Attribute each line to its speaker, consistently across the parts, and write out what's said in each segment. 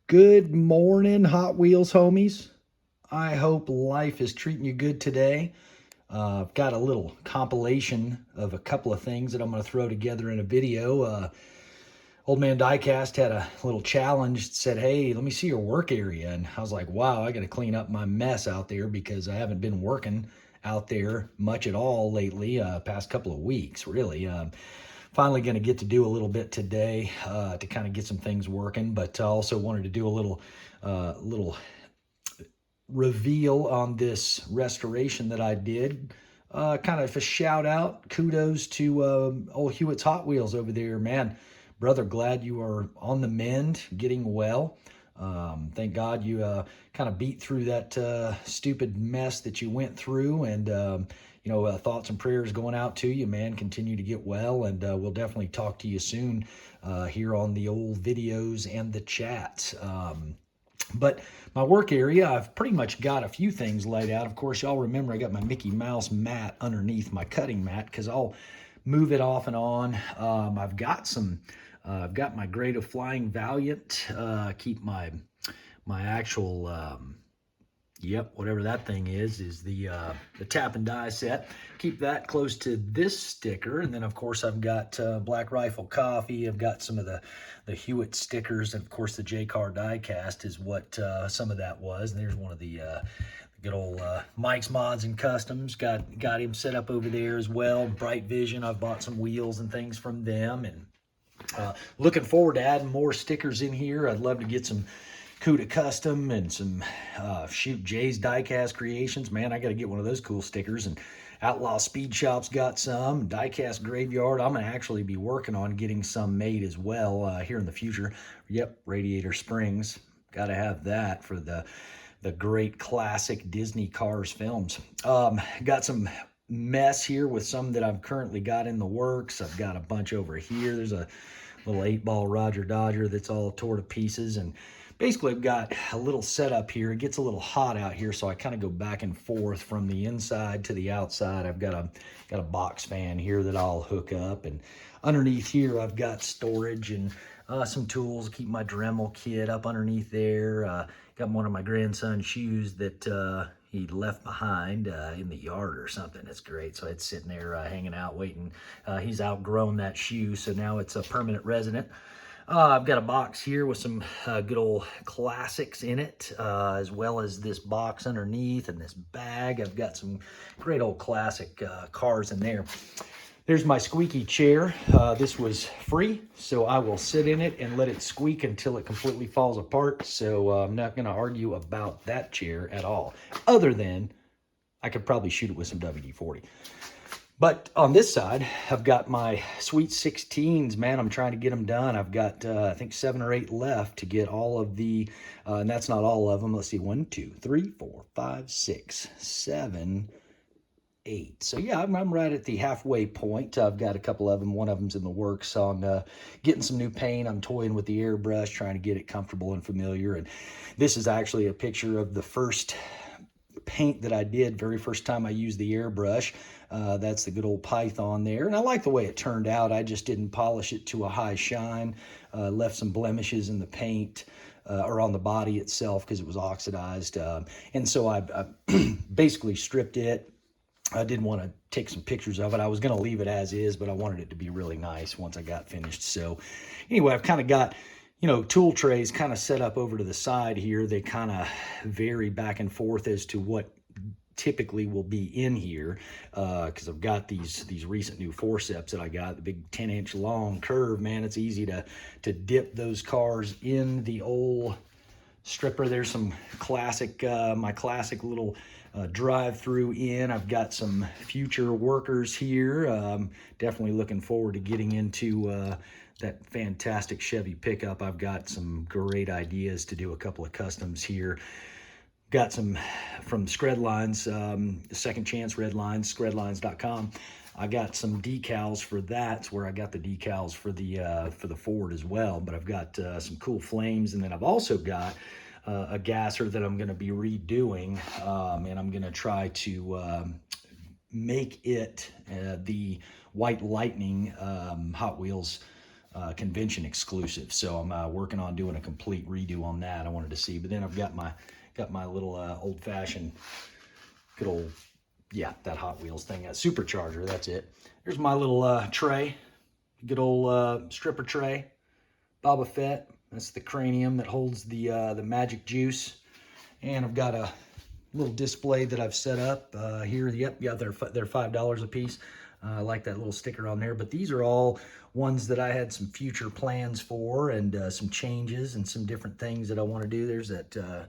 Speaker 1: Good morning, Hot Wheels homies. I hope life is treating you good today. I've got a little compilation of a couple of things that I'm going to throw together in a video. Old Man Diecast had a little challenge that said, hey, let me see your work area. And I was like, wow, I got to clean up my mess out there because I haven't been working out there much at all lately, past couple of weeks, really. Finally going to get to do a little bit today to kind of get some things working, but I also wanted to do a little reveal on this restoration that I did. Kind of a shout out, kudos to old Hewittz Hot Wheels over there, man. Brother, glad you are on the mend, getting well. Thank God you kind of beat through that stupid mess that you went through, and thoughts and prayers going out to you, man. Continue to get well, and we'll definitely talk to you soon here on the old videos and the chats. But my work area, I've pretty much got a few things laid out. Of course, y'all remember I got my Mickey Mouse mat underneath my cutting mat because I'll move it off and on. I've got my grade of Flying Valiant. Keep my actual whatever that thing is the tap and die set. Keep that close to this sticker, and then of course I've got Black Rifle Coffee. I've got some of the Hewitt stickers, and of course the J-Car Diecast is what some of that was. And there's one of the good old Mike's Mods and Customs. Got him set up over there as well. Bright Vision, I've bought some wheels and things from them, and looking forward to adding more stickers in here. I'd love to get some Cuda Custom and some Jay's Diecast Creations. Man, I got to get one of those cool stickers. And Outlaw Speed Shop's got some. Diecast Graveyard, I'm going to actually be working on getting some made as well here in the future. Yep, Radiator Springs. Got to have that for the great classic Disney Cars films. Got some mess here with some that I've currently got in the works. I've got a bunch over here. There's a little 8-ball Roger Dodger that's all tore to pieces, and basically I've got a little setup here. It gets a little hot out here, so I kind of go back and forth from the inside to the outside. I've got a box fan here that I'll hook up, and underneath here I've got storage and some tools. Keep my Dremel kit up underneath there. Got one of my grandson's shoes that he left behind in the yard or something. It's great. So it's sitting there hanging out, waiting. He's outgrown that shoe, so now it's a permanent resident. I've got a box here with some good old classics in it, as well as this box underneath and this bag. I've got some great old classic cars in there. There's my squeaky chair. This was free, so I will sit in it and let it squeak until it completely falls apart. So I'm not going to argue about that chair at all, other than I could probably shoot it with some WD-40. But on this side, I've got my Sweet 16s, man. I'm trying to get them done. I've got, I think, 7 or 8 left to get all of the, and that's not all of them. Let's see, 1, 2, 3, 4, 5, 6, 7, 8. So yeah, I'm right at the halfway point. I've got a couple of them. One of them's in the works on getting some new paint. I'm toying with the airbrush, trying to get it comfortable and familiar. And this is actually a picture of the first paint that I did, very first time I used the airbrush. That's the good old Python there, and I like the way it turned out. I just didn't polish it to a high shine, left some blemishes in the paint or on the body itself because it was oxidized, and so I basically stripped it. I didn't want to take some pictures of it. I was going to leave it as is, but I wanted it to be really nice once I got finished. So anyway, I've kind of got, tool trays kind of set up over to the side here. They kind of vary back and forth as to what typically will be in here, because I've got these recent new forceps that I got, the big 10-inch long curve. Man, it's easy to dip those cars in the old stripper. There's some classic, my classic little drive-through in. I've got some future workers here. Definitely looking forward to getting into that fantastic Chevy pickup. I've got some great ideas to do a couple of customs here. Got some from Scred Lines, Second Chance Red Lines, scredlines.com. I got some decals for that. It's where I got the decals for the Ford as well. But I've got some cool flames, and then I've also got a gasser that I'm going to be redoing, and I'm going to try to make it the White Lightning Hot Wheels convention exclusive. So I'm working on doing a complete redo on that. I wanted to see, but then I've got my little old fashioned, good old, yeah, that Hot Wheels thing, a Supercharger. That's it. There's my little tray, good old stripper tray, Boba Fett. That's the cranium that holds the magic juice. And I've got a little display that I've set up here. Yep, yeah, they're $5 a piece. I like that little sticker on there. But these are all ones that I had some future plans for, and some changes and some different things that I want to do. There's that,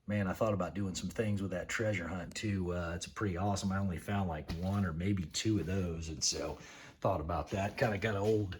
Speaker 1: man, I thought about doing some things with that treasure hunt too. It's pretty awesome. I only found like one or maybe two of those, and so thought about that. Kind of got an old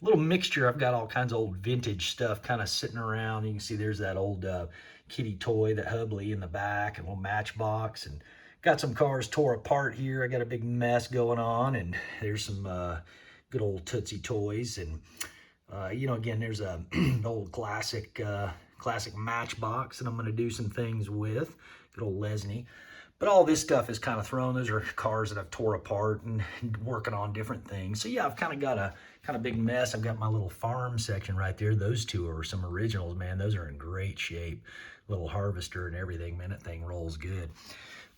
Speaker 1: little mixture. I've got all kinds of old vintage stuff kind of sitting around. You can see there's that old kitty toy, that Hubley in the back, a little matchbox, and got some cars tore apart here. I got a big mess going on, and there's some good old Tootsie toys, and you know, again, there's a an old classic matchbox that I'm going to do some things with. Good old Lesney. But all this stuff is kind of thrown. Those are cars that I've tore apart and working on different things. So yeah, I've kind of got a big mess. I've got my little farm section right there. Those two are some originals, man. Those are in great shape. Little harvester and everything, man. That thing rolls good.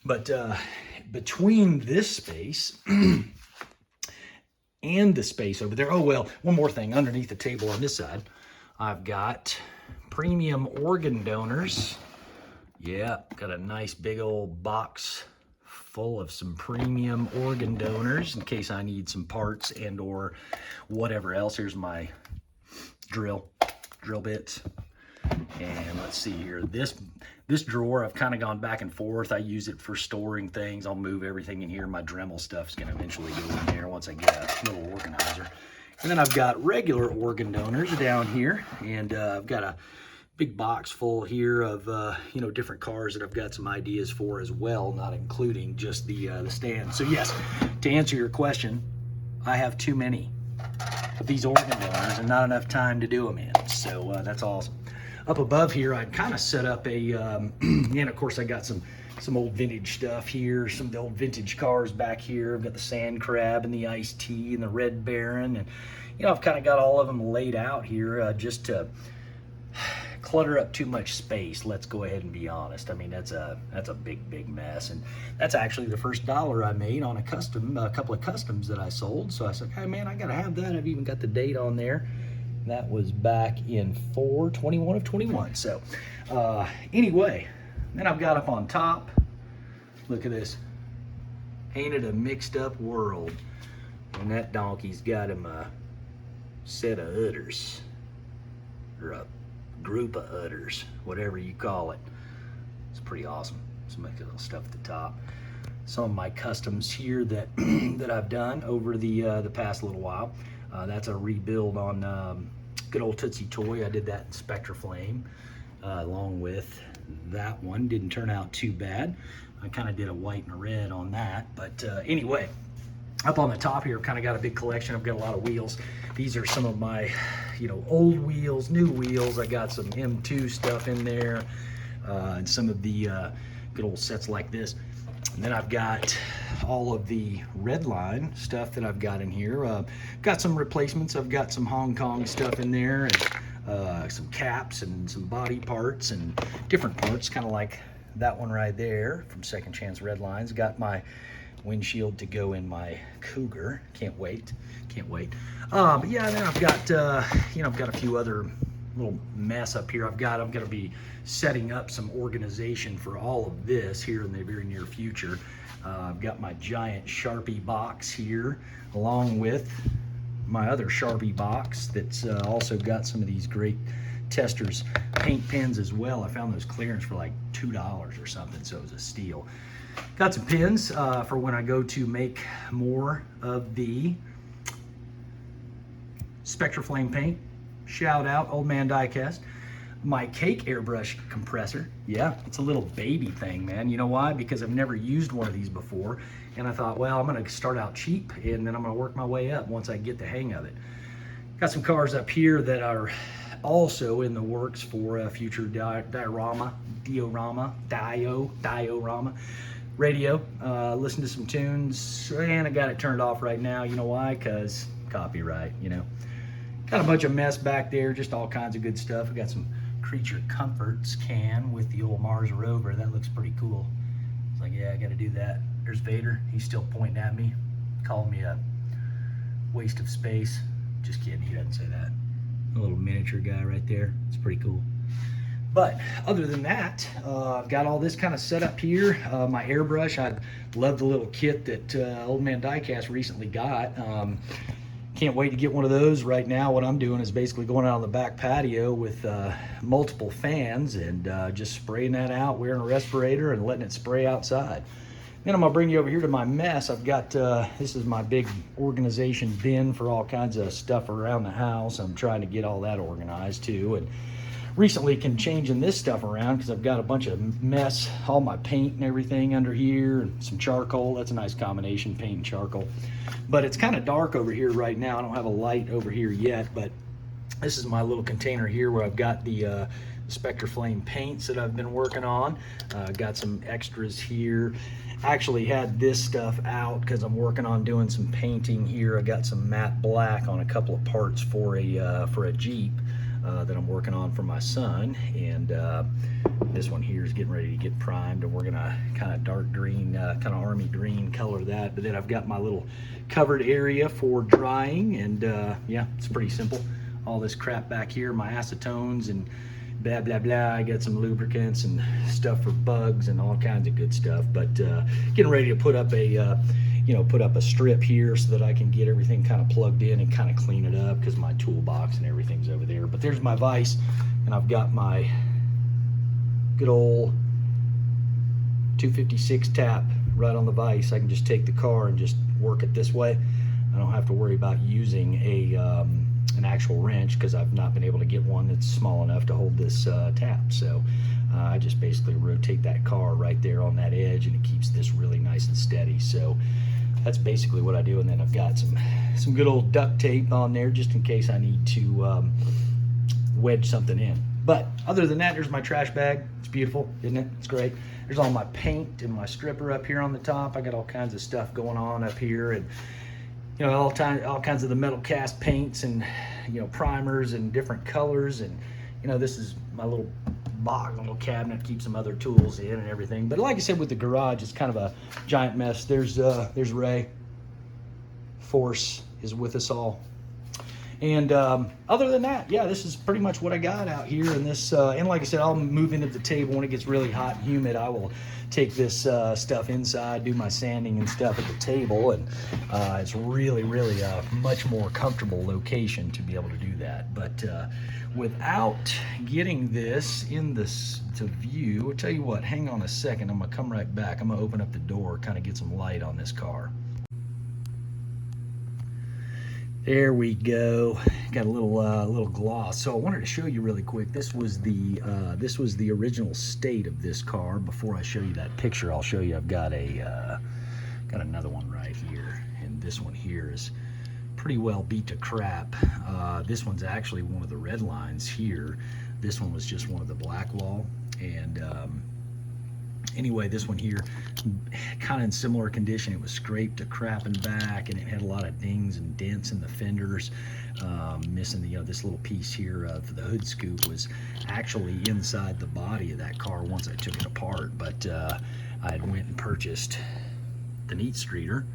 Speaker 1: But between this space and the space over there, oh well, one more thing. Underneath the table on this side, I've got premium organ donors. Yeah, got a nice big old box full of some premium organ donors in case I need some parts and or whatever else. Here's my drill bits. And let's see here, this drawer, I've kind of gone back and forth. I use it for storing things. I'll move everything in here. My Dremel stuff's going to eventually go in there once I get a little organizer. And then I've got regular organ donors down here, and I've got a big box full here of you know, different cars that I've got some ideas for as well, not including just the stand. So yes, to answer your question, I have too many of these organ donors and not enough time to do them in. So that's awesome. Up above here, I'd kind of set up a, and of course I got some old vintage stuff here, some of the old vintage cars back here. I've got the Sand Crab and the Iced Tea and the Red Baron, and you know, I've kind of got all of them laid out here just to clutter up too much space. Let's go ahead and be honest. I mean, that's a big mess, and that's actually the first dollar I made on a couple of customs that I sold. So I said, hey man, I gotta have that. I've even got the date on there. That was back in 4/21 of 21. So anyway, then I've got up on top, look at this. Ain't it a mixed up world? And that donkey's got him a set of udders, or a group of udders, whatever you call it. It's pretty awesome. Some little stuff at the top. Some of my customs here that that I've done over the past little while. That's a rebuild on good old Tootsie Toy. I did that in Spectra Flame along with that one. Didn't turn out too bad. I kind of did a white and a red on that. But anyway, up on the top here, I've kind of got a big collection. I've got a lot of wheels. These are some of my, you know, old wheels, new wheels. I got some M2 stuff in there, and some of the good old sets like this. And then I've got all of the Redline stuff that I've got in here. Got some replacements. I've got some Hong Kong stuff in there, and some caps and some body parts and different parts, kind of like that one right there from Second Chance Redlines. Got my windshield to go in my Cougar. Can't wait. But yeah, then I've got you know, I've got a few other little mess up here. I'm going to be setting up some organization for all of this here in the very near future. I've got my giant Sharpie box here, along with my other Sharpie box that's also got some of these great Testors paint pens as well. I found those clearance for like $2 or something, so it was a steal. Got some pins for when I go to make more of the Spectra Flame paint. Shout out Old Man Diecast. My cake airbrush compressor. Yeah, it's a little baby thing, man. You know why? Because I've never used one of these before, and I thought, well, I'm gonna start out cheap and then I'm gonna work my way up once I get the hang of it. Got some cars up here that are also in the works for a future diorama radio. Listen to some tunes, and I got it turned off right now. You know why? Because copyright, you know. Got a bunch of mess back there, just all kinds of good stuff. We got some Creature Comforts can with the old Mars rover. That looks pretty cool. It's like, yeah, I gotta do that. There's Vader. He's still pointing at me, calling me a waste of space. Just kidding, he doesn't say that. A little miniature guy right there. It's pretty cool. But other than that, I've got all this kind of set up here. My airbrush, I love the little kit that Old Man Diecast recently got. Can't wait to get one of those. Right now what I'm doing is basically going out on the back patio with multiple fans and just spraying that out, wearing a respirator and letting it spray outside. Then I'm gonna bring you over here to my mess. I've got, this is my big organization bin for all kinds of stuff around the house. I'm trying to get all that organized too. And recently changing this stuff around because I've got a bunch of mess, all my paint and everything under here, and some charcoal. That's a nice combination, paint and charcoal. But it's kind of dark over here right now. I don't have a light over here yet, but this is my little container here where I've got the Spectre Flame paints that I've been working on. Got some extras here. I actually had this stuff out because I'm working on doing some painting here. I got some matte black on a couple of parts for a Jeep that I'm working on for my son, and this one here is getting ready to get primed, and we're gonna kind of dark green, kind of army green color that. But then I've got my little covered area for drying, and yeah, it's pretty simple. All this crap back here, my acetones and blah blah blah. I got some lubricants and stuff for bugs and all kinds of good stuff. But getting ready to put up a put up a strip here so that I can get everything kind of plugged in and kind of clean it up because my toolbox and everything's over there. But there's my vise, and I've got my good old 256 tap right on the vise. I can just take the car and just work it this way. I don't have to worry about using an actual wrench because I've not been able to get one that's small enough to hold this tap. So I just basically rotate that car right there on that edge, and it keeps this really nice and steady. So that's basically what I do. And then I've got some good old duct tape on there just in case I need to wedge something in. But other than that, there's my trash bag. It's beautiful, isn't it? It's great. There's all my paint and my stripper up here on the top. I got all kinds of stuff going on up here, and you know, all kinds of the metal cast paints and, you know, primers and different colors. And you know, this is my little box, little cabinet, keep some other tools in and everything. But like I said, with the garage, it's kind of a giant mess. There's Ray. Force is with us all. And other than that, yeah, this is pretty much what I got out here. And this, and like I said, I'll move into the table when it gets really hot and humid. I will take this stuff inside, do my sanding and stuff at the table, and it's really a much more comfortable location to be able to do that. But without getting this in to view, I'll tell you what, hang on a second, I'm gonna come right back. I'm gonna open up the door, kind of get some light on this car. There we go. Got a little gloss. So I wanted to show you really quick. This was the original state of this car. Before I show you that picture, I'll show you. I've got got another one right here, and this one here is pretty well beat to crap. This one's actually one of the red lines here. This one was just one of the black wall, and anyway, this one here, kind of in similar condition. It was scraped to crap and back, and it had a lot of dings and dents in the fenders. Missing this little piece here of the hood scoop was actually inside the body of that car once I took it apart. But I had went and purchased the neat streeter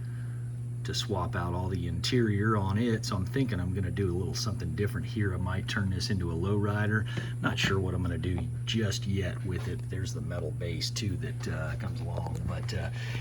Speaker 1: to swap out all the interior on it. So I'm thinking I'm gonna do a little something different here. I might turn this into a lowrider. Not sure what I'm gonna do just yet with it. There's the metal base too that comes along. But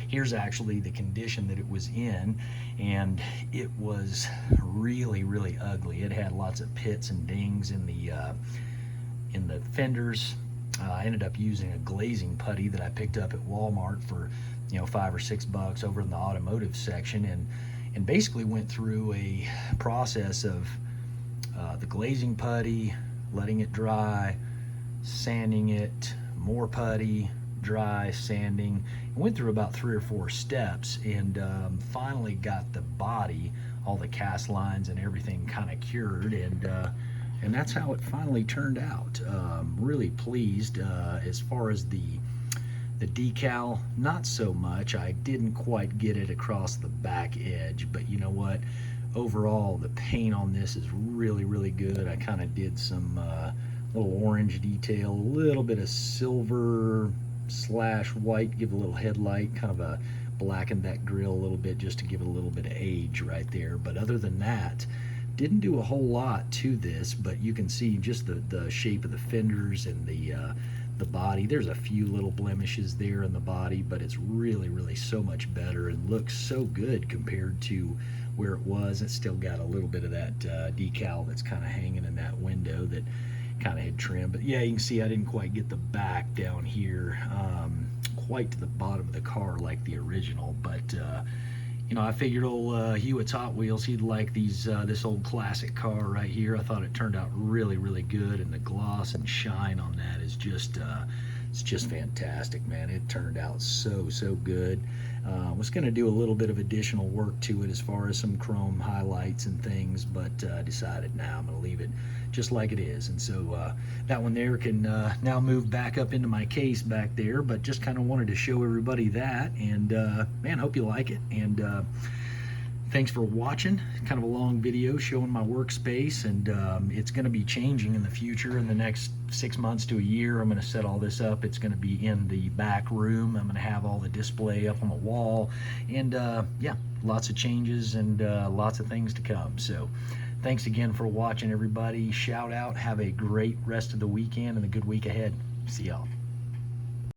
Speaker 1: here's actually the condition that it was in, and it was really ugly. It had lots of pits and dings in the fenders. I ended up using a glazing putty that I picked up at Walmart for $5 or $6 over in the automotive section, and basically went through a process of the glazing putty, letting it dry, sanding it, more putty, dry, sanding. Went through about 3 or 4 steps, and finally got the body, all the cast lines and everything kind of cured, and that's how it finally turned out. Really pleased. As far as the decal, not so much. I didn't quite get it across the back edge, but you know what? overall, the paint on this is really good. I kind of did some little orange detail, a little bit of silver slash white, give a little headlight, kind of a blackened that grill a little bit just to give it a little bit of age right there. But other than that, didn't do a whole lot to this, but you can see just the shape of the fenders and the body. There's a few little blemishes there in the body, but it's really so much better and looks so good compared to where it was. It's still got a little bit of that decal that's kind of hanging in that window that kind of had trimmed. But yeah, you can see I didn't quite get the back down here quite to the bottom of the car like the original, but you know, I figured old Hewittz Hot Wheels, he'd like this old classic car right here. I thought it turned out really good, and the gloss and shine on that is just it's just fantastic, man. It turned out so good. Was going to do a little bit of additional work to it as far as some chrome highlights and things, but decided now I'm going to leave it just like it is. And so that one there can now move back up into my case back there, but just kind of wanted to show everybody that. And man, hope you like it. And thanks for watching. Kind of a long video showing my workspace, and it's going to be changing in the future. In the next 6 months to a year, I'm going to set all this up. It's going to be in the back room. I'm going to have all the display up on the wall, and yeah, lots of changes and lots of things to come. So thanks again for watching, everybody. Shout out. Have a great rest of the weekend and a good week ahead. See y'all.